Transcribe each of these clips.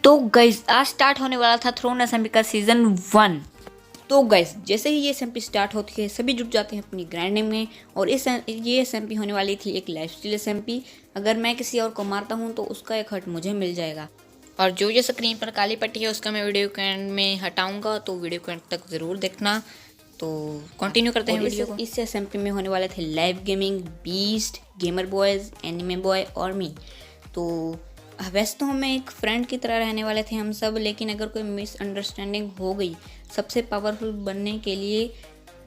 तो गाइज आज स्टार्ट होने वाला था थ्रोन एसएमपी का सीज़न 1। तो गाइज जैसे ही ये एसएमपी स्टार्ट होती है सभी जुट जाते हैं अपनी ग्रैंड में। और ये एसएमपी होने वाली थी एक लाइफस्टाइल एसएमपी। अगर मैं किसी और को मारता हूँ तो उसका एक हर्ट मुझे मिल जाएगा। और जो ये स्क्रीन पर काली पट्टी है उसका मैं वीडियो के एंड में हटाऊंगा, तो वीडियो के एंड तक ज़रूर देखना। तो कंटिन्यू करते हैं वीडियो को। इस एसएमपी में होने वाले थे live gaming, beast, gamer boys, anime boy और मी। तो वैसे तो हमें एक फ्रेंड की तरह रहने वाले थे हम सब, लेकिन अगर कोई मिसअंडरस्टैंडिंग हो गई सबसे पावरफुल बनने के लिए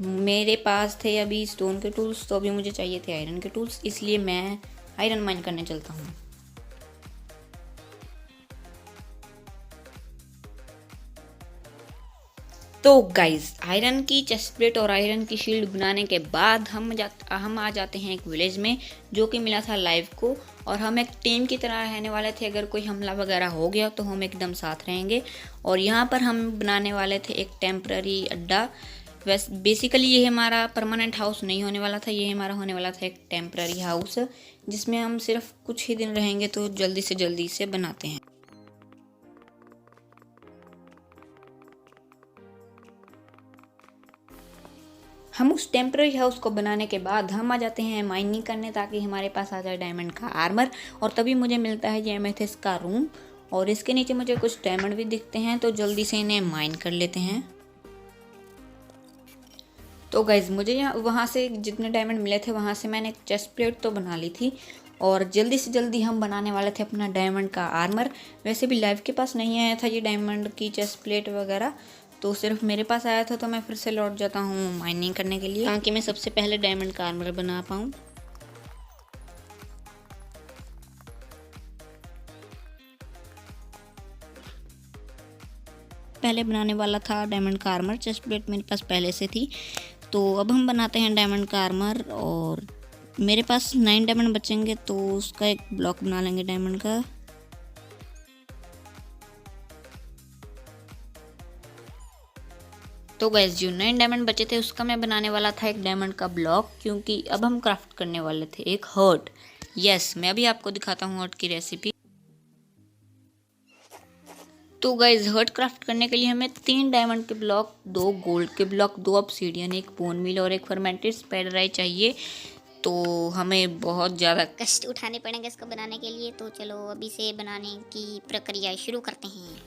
मेरे पास थे अभी स्टोन के टूल्स, तो अभी मुझे चाहिए थे आयरन के टूल्स, इसलिए मैं आयरन माइन करने चलता हूँ। तो गाइज आयरन की चेस्ट प्लेट और आयरन की शील्ड बनाने के बाद हम आ जाते हैं एक विलेज में जो कि मिला था लाइव को। और हम एक टीम की तरह रहने वाले थे, अगर कोई हमला वगैरह हो गया तो हम एकदम साथ रहेंगे। और यहाँ पर हम बनाने वाले थे एक टेम्पररी अड्डा। वैसे बेसिकली ये हमारा परमानेंट हाउस नहीं होने वाला था, ये हमारा होने वाला था एक टेम्पररी हाउस जिसमें हम सिर्फ कुछ ही दिन रहेंगे। तो जल्दी से जल्दी इसे बनाते हैं। हम उस टेम्पररी हाउस को बनाने के बाद हम आ जाते हैं माइनिंग करने, ताकि हमारे पास आ जाए डायमंड का आर्मर। और तभी मुझे मिलता है ये एमेथिस्ट का रूम, और इसके नीचे मुझे कुछ डायमंड भी दिखते हैं, तो जल्दी से इन्हें माइन कर लेते हैं। तो गाइज मुझे यहाँ वहाँ से जितने डायमंड मिले थे वहाँ से मैंने एक चेस्ट प्लेट तो बना ली थी। और जल्दी से जल्दी हम बनाने वाले थे अपना डायमंड का आर्मर। वैसे भी लाइव के पास नहीं आया था ये डायमंड की चेस्ट प्लेट वगैरह, तो सिर्फ मेरे पास आया था। तो मैं फिर से लौट जाता हूँ माइनिंग करने के लिए, ताकि मैं सबसे पहले डायमंड का आर्मर बना पाऊँ। पहले बनाने वाला था डायमंड का आर्मर, चेस्ट प्लेट मेरे पास पहले से थी। तो अब हम बनाते हैं डायमंड का आर्मर, और मेरे पास 9 डायमंड बचेंगे तो उसका एक ब्लॉक बना लेंगे डायमंड का। तो गैस जो 9 डायमंड बचे थे उसका मैं बनाने वाला था एक डायमंड का ब्लॉक, क्योंकि अब हम क्राफ्ट करने वाले थे एक हर्ट। यस, मैं अभी आपको दिखाता हूँ हर्ट की रेसिपी। तो गाइज हर्ट क्राफ्ट करने के लिए हमें 3 डायमंड के ब्लॉक, 2 गोल्ड के ब्लॉक, 2 ऑब्सीडियन, एक बोन मील और एक फर्मेंटेड स्पाइडर चाहिए। तो हमें बहुत ज़्यादा कष्ट उठाने पड़ेंगे इसको बनाने के लिए। तो चलो अभी से बनाने की प्रक्रिया शुरू करते हैं।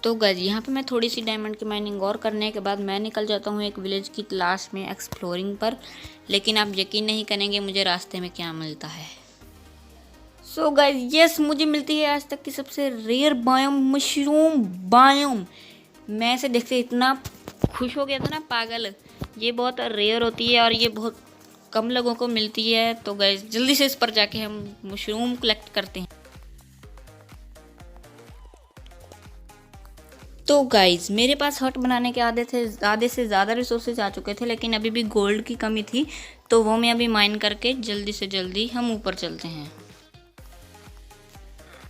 तो गाइज यहाँ पे मैं थोड़ी सी डायमंड की माइनिंग और करने के बाद मैं निकल जाता हूँ एक विलेज की तलाश में एक्सप्लोरिंग पर। लेकिन आप यकीन नहीं करेंगे मुझे रास्ते में क्या मिलता है। सो गाइज यस, मुझे मिलती है आज तक की सबसे रेयर बायोम, मशरूम बायोम। मैं इसे देखते इतना खुश हो गया था ना, पागल। ये बहुत रेयर होती है और ये बहुत कम लोगों को मिलती है। तो गाइज जल्दी से इस पर जाके हम मशरूम कलेक्ट करते हैं। तो गाइज मेरे पास हट बनाने के आधे से ज़्यादा रिसोर्सेज आ चुके थे, लेकिन अभी भी गोल्ड की कमी थी, तो वो मैं अभी माइन करके जल्दी से जल्दी हम ऊपर चलते हैं।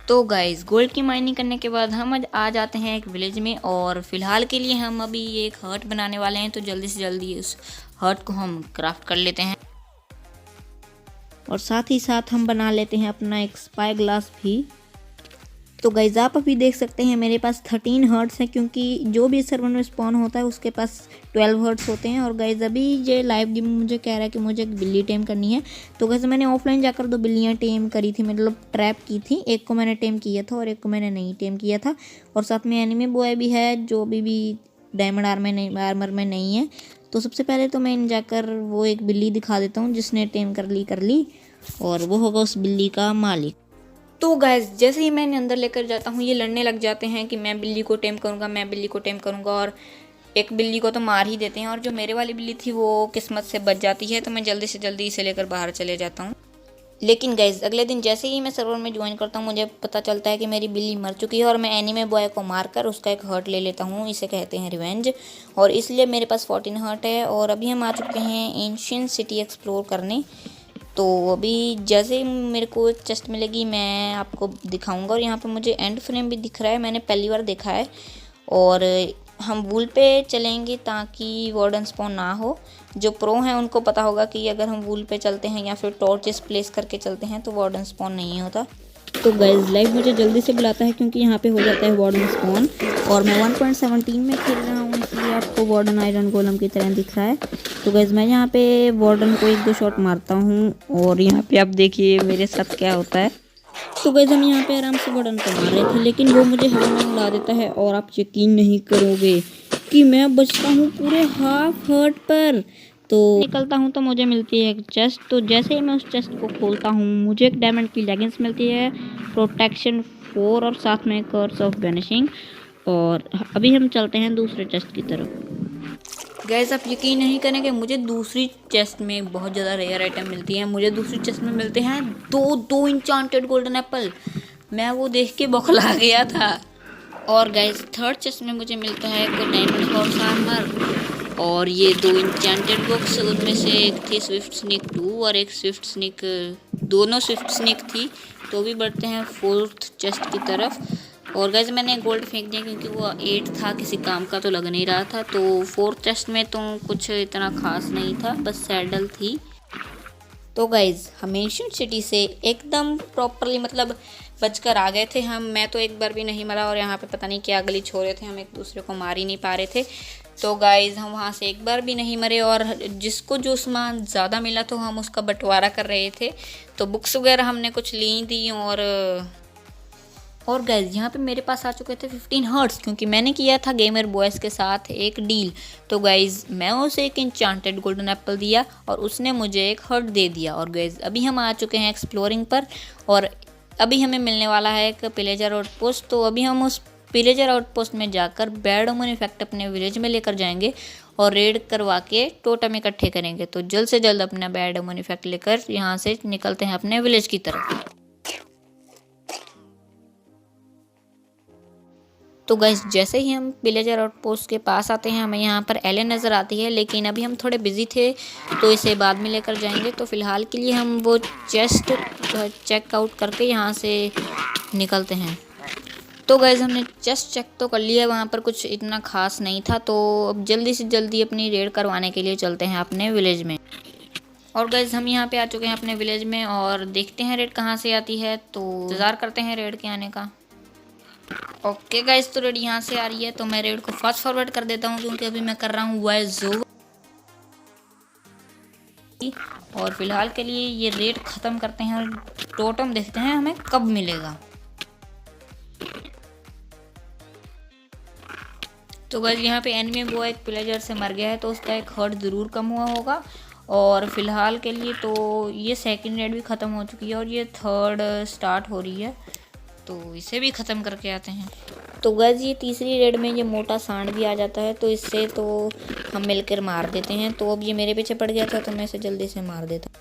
तो गाइज गोल्ड की माइनिंग करने के बाद हम आ जाते हैं एक विलेज में, और फिलहाल के लिए हम अभी एक हर्ट बनाने वाले हैं। तो जल्दी से जल्दी उस हर्ट को हम क्राफ्ट कर लेते हैं, और साथ ही साथ हम बना लेते हैं अपना एक स्पाई ग्लास भी। तो गाइज आप अभी देख सकते हैं मेरे पास 13 हर्ट्स हैं, क्योंकि जो भी सर्वर में स्पॉन होता है उसके पास 12 हर्ट्स होते हैं। और गाइज अभी ये लाइव गेम मुझे कह रहा है कि मुझे एक बिल्ली टेम करनी है। तो गाइज मैंने ऑफलाइन जाकर 2 बिल्लियाँ टेम करी थी, मतलब ट्रैप की थी। एक को मैंने टेम किया था और एक को मैंने नहीं टेम किया था। और साथ में एनिमे बॉय भी है जो अभी भी डायमंड आर्मर में नहीं है। तो सबसे पहले तो मैं जाकर वो एक बिल्ली दिखा देता हूँ जिसने टेम कर ली, और वो होगा उस बिल्ली का मालिक। तो गाइज जैसे ही मैं इन्हें अंदर लेकर जाता हूँ ये लड़ने लग जाते हैं कि मैं बिल्ली को टेम करूँगा, मैं बिल्ली को टेम करूँगा। और एक बिल्ली को तो मार ही देते हैं, और जो मेरे वाली बिल्ली थी वो किस्मत से बच जाती है। तो मैं जल्दी से जल्दी इसे लेकर बाहर चले जाता हूँ। लेकिन गाइज अगले दिन जैसे ही मैं सर्वर में ज्वाइन करता हूँ मुझे पता चलता है कि मेरी बिल्ली मर चुकी है, और मैं एनीमे बॉय को मारकर उसका एक हर्ट ले लेता हूँ। इसे कहते हैं रिवेंज, और इसलिए मेरे पास 14 हर्ट है। और अभी हम आ चुके हैं एंशिएंट सिटी एक्सप्लोर करने। तो अभी जैसे ही मेरे को चेस्ट मिलेगी मैं आपको दिखाऊंगा। और यहाँ पे मुझे एंड फ्रेम भी दिख रहा है, मैंने पहली बार देखा है। और हम वूल पे चलेंगे ताकि वार्डन स्पॉन ना हो। जो प्रो हैं उनको पता होगा कि अगर हम वूल पे चलते हैं या फिर टॉर्चेस प्लेस करके चलते हैं तो वार्डन स्पॉन नहीं होता। तो गाइस लाइव मुझे जल्दी से बुलाता है क्योंकि यहाँ पे हो जाता है वार्डन स्पॉन और मैं 1.17 में खेल रहा हूँ, इसलिए आपको वार्डन आयरन गोलम की तरह दिख रहा है। तो गाइस मैं यहाँ पे वार्डन को 1-2 शॉट मारता हूँ और यहाँ पे आप देखिए मेरे साथ क्या होता है। तो गाइस हम यहाँ पे आराम से वार्डन को मार रहे थे लेकिन वो मुझे हवा में उड़ा देता है और आप यकीन नहीं करोगे कि मैं बचता हूँ पूरे हाफ हर्ट पर। तो निकलता हूँ तो मुझे मिलती है एक चेस्ट। तो जैसे ही मैं उस चेस्ट को खोलता हूँ मुझे एक डायमंड की लेगिंग्स मिलती है, प्रोटेक्शन 4 और साथ में कर्स ऑफ वैनिशिंग। और अभी हम चलते हैं दूसरे चेस्ट की तरफ। गैस आप यकीन नहीं करेंगे मुझे दूसरी चेस्ट में बहुत ज़्यादा रेयर आइटम मिलती हैं। मुझे दूसरी चेस्ट में मिलते हैं दो इंचांटेड गोल्डन एप्पल। मैं वो देख के बौखला गया था। और गैस थर्ड चेस्ट में मुझे मिलता है एक डायमंड हॉर्स आर्मर और ये 2 इंचेंटेड बुक्स। उनमें से एक थी स्विफ्ट स्नीक 2 और एक स्विफ्ट स्नीक, दोनों स्विफ्ट स्नीक थी। तो भी बढ़ते हैं फोर्थ चेस्ट की तरफ। और गैस मैंने गोल्ड फेंक दिया क्योंकि वो 8 था, किसी काम का तो लग नहीं रहा था। तो फोर्थ चेस्ट में तो कुछ इतना खास नहीं था, बस सैडल थी। तो गाइज़ हम एंशिएंट सिटी से एकदम प्रॉपरली मतलब बचकर आ गए थे हम। मैं तो एक बार भी नहीं मरा और यहाँ पे पता नहीं क्या गली छोड़ रहे थे, हम एक दूसरे को मार ही नहीं पा रहे थे। तो गाइज़ हम वहाँ से एक बार भी नहीं मरे और जिसको जो सामान ज़्यादा मिला तो हम उसका बंटवारा कर रहे थे। तो बुक्स वगैरह हमने कुछ ली थी और गाइज यहाँ पे मेरे पास आ चुके थे 15 हर्ट्स क्योंकि मैंने किया था गेमर बॉयज़ के साथ एक डील। तो गाइज मैं उसे एक इंचांटेड गोल्डन एप्पल दिया और उसने मुझे एक हर्ट दे दिया। और गाइज अभी हम आ चुके हैं एक्सप्लोरिंग पर और अभी हमें मिलने वाला है एक पिलेजर आउटपोस्ट। तो अभी हम उस पिलेजर आउटपोस्ट में जाकर बैड ओमेन इफेक्ट अपने विलेज में लेकर जाएंगे और रेड करवा के टोटम इकट्ठे करेंगे। तो जल्द से जल्द अपना बैड ओमेन इफेक्ट लेकर यहाँ से निकलते हैं अपने विलेज की तरफ। तो गाइस जैसे ही हम विलेजर आउटपोस्ट के पास आते हैं हमें यहाँ पर एलियन नज़र आती है, लेकिन अभी हम थोड़े बिजी थे तो इसे बाद में लेकर जाएंगे। तो फ़िलहाल के लिए हम वो चेस्ट चेकआउट करके यहाँ से निकलते हैं। तो गाइस हमने चेस्ट चेक तो कर लिया, वहाँ पर कुछ इतना खास नहीं था। तो अब जल्दी से जल्दी अपनी रेड करवाने के लिए चलते हैं अपने विलेज में। और गाइस हम यहाँ पे आ चुके हैं अपने विलेज में और देखते हैं रेड कहाँ से आती है। तो इंतज़ार करते हैं रेड के आने का। ओके गाइस तो रेड यहाँ से आ रही है तो मैं रेड को फास्ट फॉरवर्ड कर देता हूँ क्योंकि अभी मैं कर रहा हूँ वाइजो। और फिलहाल के लिए ये रेड ख़त्म करते हैं और टोटम देखते हैं हमें कब मिलेगा। तो गाइस यहाँ पे एनिमी वो एक पिलेजर से मर गया है तो उसका एक हर्ट ज़रूर कम हुआ होगा। और फिलहाल के लिए तो ये सेकंड रेड भी ख़त्म हो चुकी है और ये थर्ड स्टार्ट हो रही है, तो इसे भी ख़त्म करके आते हैं। तो गाइस ये तीसरी रेड में ये मोटा सांड भी आ जाता है तो इससे तो हम मिलकर मार देते हैं। तो अब ये मेरे पीछे पड़ गया था तो मैं इसे जल्दी से मार देता हूँ।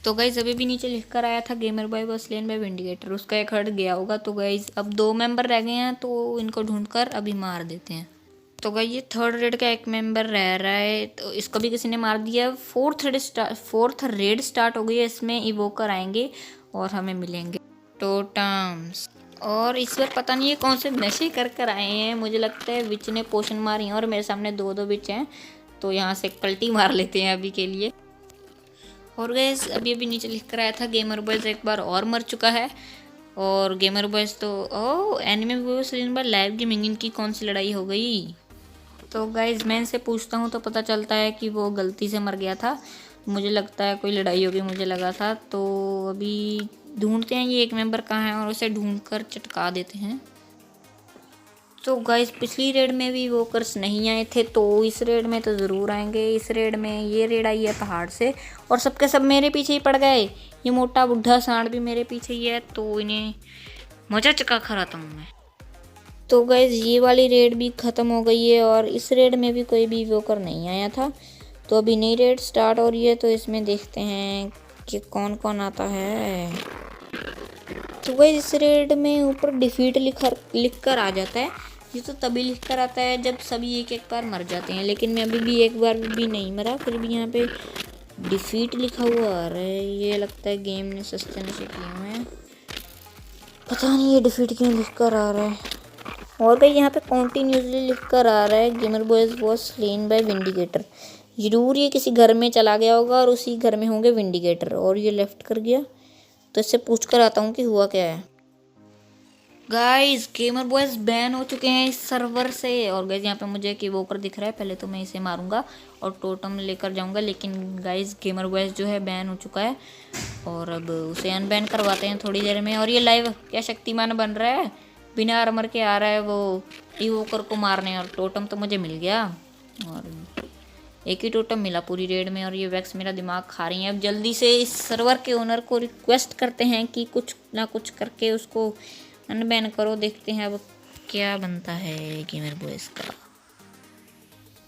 तो गाइस अभी भी नीचे लिख कर आया था gamer boy was slain by vindicator, उसका एक हर्ट गया होगा। तो गाइस अब 2 मेंबर रह गए हैं तो इनको ढूंढकर अभी मार देते हैं। तो गाइस ये थर्ड रेड का एक मेंबर रह रहा है तो इसको भी किसी ने मार दिया। फोर्थ रेड स्टार्ट हो गई है, इसमें इवोकर आएंगे और हमें मिलेंगे टोटम्स। और इस बार पता नहीं है कौन से नशे कर कर आए हैं, मुझे लगता है विच ने पोशन मारी हैं और मेरे सामने 2 विच हैं तो यहाँ से पलटी मार लेते हैं अभी के लिए। और गाइस अभी नीचे लिख कर आया था गेमर बॉयज़ एक बार और मर चुका है। और गेमर बॉयज़ तो एनिमी बॉयज़ बार लाइव गेमिंग इनकी कौन सी लड़ाई हो गई। तो गाइस मैं इनसे पूछता हूँ तो पता चलता है कि वो गलती से मर गया था, मुझे लगता है कोई लड़ाई होगी मुझे लगा था। तो अभी ढूंढते हैं ये एक मेंबर कहाँ है और उसे ढूंढकर चटका देते हैं। तो गाइस पिछली रेड में भी वोकर्स नहीं आए थे तो इस रेड में तो ज़रूर आएंगे। इस रेड में ये रेड आई है पहाड़ से और सबके सब मेरे पीछे ही पड़ गए। ये मोटा बुढ़ा सांड भी मेरे पीछे ही है तो इन्हें मजा चका खराता हूँ मैं। तो गाइस ये वाली रेड भी ख़त्म हो गई है और इस रेड में भी कोई भी वोकर नहीं आया था। तो अभी नई रेड स्टार्ट हो रही है तो इसमें देखते हैं कि कौन कौन आता है। तो गाइस इस रेड में ऊपर डिफीट लिख कर आ जाता है। ये तो तभी लिख कर आता है जब सभी एक बार मर जाते हैं, लेकिन मैं अभी भी एक बार भी नहीं मरा, फिर भी यहाँ पे डिफीट लिखा हुआ आ रहा है। ये लगता है गेम ने सस्ते नशे किए हुए हैं, पता नहीं ये डिफीट क्यों लिख कर आ रहा है। और भाई यहाँ पे कॉन्टिन्यूसली लिख कर आ रहा है gamer boys was slain by vindicator. जरूर ये किसी घर में चला गया होगा और उसी घर में होंगे विंडिकेटर, और ये लेफ्ट कर गया। तो इससे पूछ कर आता हूँ कि हुआ क्या है। गाइस गेमर बॉयज बैन हो चुके हैं इस सर्वर से। और गाइस यहाँ पे मुझे एक इवोकर दिख रहा है, पहले तो मैं इसे मारूंगा और टोटम लेकर जाऊंगा। लेकिन गाइस गेमर बॉयज जो है बैन हो चुका है और अब उसे अनबैन करवाते हैं थोड़ी देर में। और ये लाइव क्या शक्तिमान बन रहा है, बिना आर्मर के आ रहा है वो इवोकर को मारने। और टोटम तो मुझे मिल गया, और एक ही टोटम मिला पूरी रेड में। और ये वैक्स मेरा दिमाग खा रही है। अब जल्दी से इस सर्वर के ओनर को रिक्वेस्ट करते हैं कि कुछ ना कुछ करके उसको अनबैन करो। देखते हैं अब क्या बनता है गेमर बॉयज का।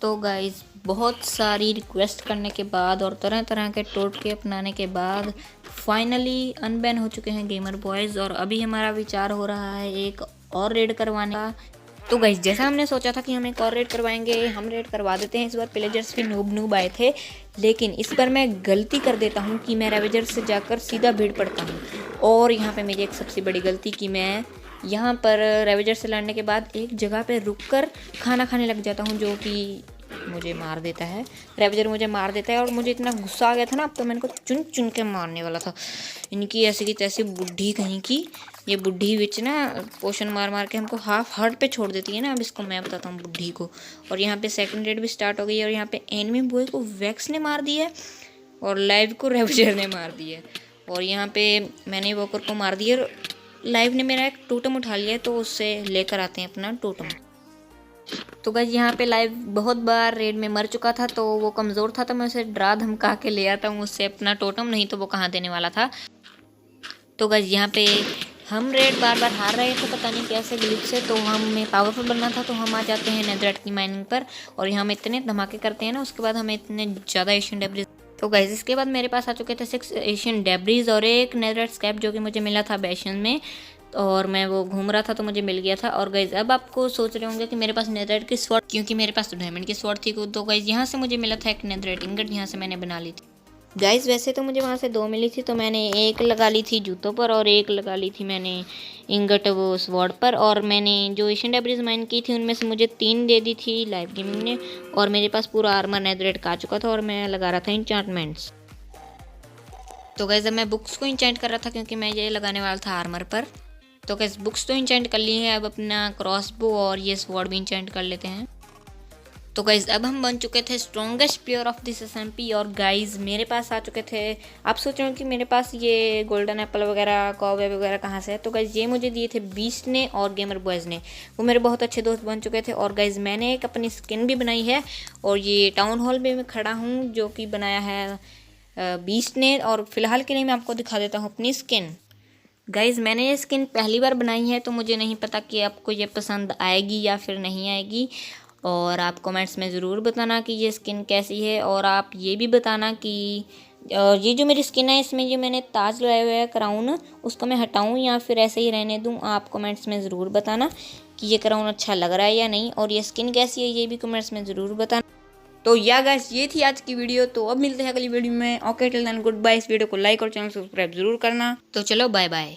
तो गाइज बहुत सारी रिक्वेस्ट करने के बाद और तरह तरह के टोटके अपनाने के बाद फाइनली अनबैन हो चुके हैं गेमर बॉयज। और अभी हमारा विचार हो रहा है एक और रेड करवाने का। तो गाइज जैसा हमने सोचा था कि हम एक और रेड करवाएंगे, हम रेड करवा देते हैं। इस बार प्लेजर्स भी नूब आए थे, लेकिन इस बार मैं गलती कर देता हूँ कि मैं रेवेजर्स से जाकर सीधा भीड़ पड़ता हूँ। और यहाँ पे मेरी एक सबसे बड़ी गलती कि मैं यहाँ पर रेवेजर से लड़ने के बाद एक जगह पे रुककर खाना खाने लग जाता हूँ, जो कि मुझे मार देता है। रेवेजर मुझे मार देता है और मुझे इतना गुस्सा आ गया था ना, अब तो मैं इनको चुन चुन के मारने वाला था। इनकी ऐसी की तैसी बुढ़ी कहीं की, ये बुढ़ी विच ना पोशन मार मार के हमको हाफ हार्ट पे छोड़ देती है ना। अब इसको मैं बताता हूँ बुढ़ी को। और यहाँ पे सेकंड रेड भी स्टार्ट हो गई है। और यहाँ पे एनिमी बॉय को वैक्स ने मार दिया है और लाइव को रेवेजर ने मार दिया है। और यहाँ पे मैंने वॉकर को मार दिया। लाइव ने मेरा एक टोटम उठा लिया है, तो उससे लेकर आते हैं अपना टोटम। तो गाइस यहाँ पे लाइव बहुत बार रेड में मर चुका था, तो वो कमज़ोर था, तो मैं उसे डरा धमका के ले आता हूँ उससे अपना टोटम, नहीं तो वो कहाँ देने वाला था। तो गाइस यहाँ पे हम रेड बार बार हार रहे थे, पता नहीं कैसे ग्लिच से। तो हमें पावरफुल बनना था, तो हम आ जाते हैं नेदरराइट की माइनिंग पर। और यहाँ हम इतने धमाके करते हैं ना, उसके बाद हमें इतने ज़्यादा एशियन डेब्रिज। तो गाइस इसके बाद मेरे पास आ चुके थे 6 एशियन डेब्रिज और एक नेदरराइट स्क्रैप, जो कि मुझे मिला था बेशन में। और मैं वो घूम रहा था तो मुझे मिल गया था। और गाइज अब आपको सोच रहे होंगे कि मेरे पास नेदरराइट की स्वॉर्ड, क्योंकि मेरे पास तो डायमंड की स्वॉर्ड थी। तो गाइज यहाँ से मुझे मिला था एक नेदरराइट इंगट, यहाँ से मैंने बना ली थी। गाइज वैसे तो मुझे वहाँ से 2 मिली थी, तो मैंने एक लगा ली थी जूतों पर और एक लगा ली थी मैंने इंगट वो स्वॉर्ड पर। और मैंने जो एशियन डेब्रिज माइन की थी उनमें से मुझे 3 दे दी थी लाइव गेमिंग ने। और मेरे पास पूरा आर्मर नेदरराइट का आ चुका था और मैं लगा रहा था इंचांटमेंट्स। तो गाइज अब मैं बुक्स को इंचेंट कर रहा था, क्योंकि मैं ये लगाने वाला था आर्मर पर। तो गाइस बुक्स तो इंचेंट कर ली है, अब अपना क्रॉसबो और ये स्वॉर्ड भी इंचेंट कर लेते हैं। तो गाइस अब हम बन चुके थे strongest player of this SMP। और गाइस मेरे पास आ चुके थे, आप सोच रहे हो कि मेरे पास ये गोल्डन एप्पल वगैरह कॉवे वगैरह कहाँ से है। तो गाइस ये मुझे दिए थे बीस्ट ने और गेमर बॉयज़ ने, वो मेरे बहुत अच्छे दोस्त बन चुके थे। और गाइस मैंने एक अपनी स्किन भी बनाई है, और ये टाउन हॉल में मैं खड़ा हूँ, जो कि बनाया है बीस्ट ने। और फिलहाल के लिए मैं आपको दिखा देता हूँ अपनी स्किन। गाइज मैंने ये स्किन पहली बार बनाई है, तो मुझे नहीं पता कि आपको ये पसंद आएगी या फिर नहीं आएगी। और आप कमेंट्स में ज़रूर बताना कि ये स्किन कैसी है। और आप ये भी बताना कि ये जो मेरी स्किन है, इसमें जो मैंने ताज लगाया हुआ है क्राउन, उसको मैं हटाऊं या फिर ऐसे ही रहने दूं। आप कमेंट्स में ज़रूर बताना कि ये क्राउन अच्छा लग रहा है या नहीं, और ये स्किन कैसी है ये भी कमेंट्स में ज़रूर बताना। तो या गाइस ये थी आज की वीडियो। तो अब मिलते हैं अगली वीडियो में। Okay till then goodbye. इस वीडियो को लाइक और चैनल सब्सक्राइब जरूर करना। तो चलो बाय बाय।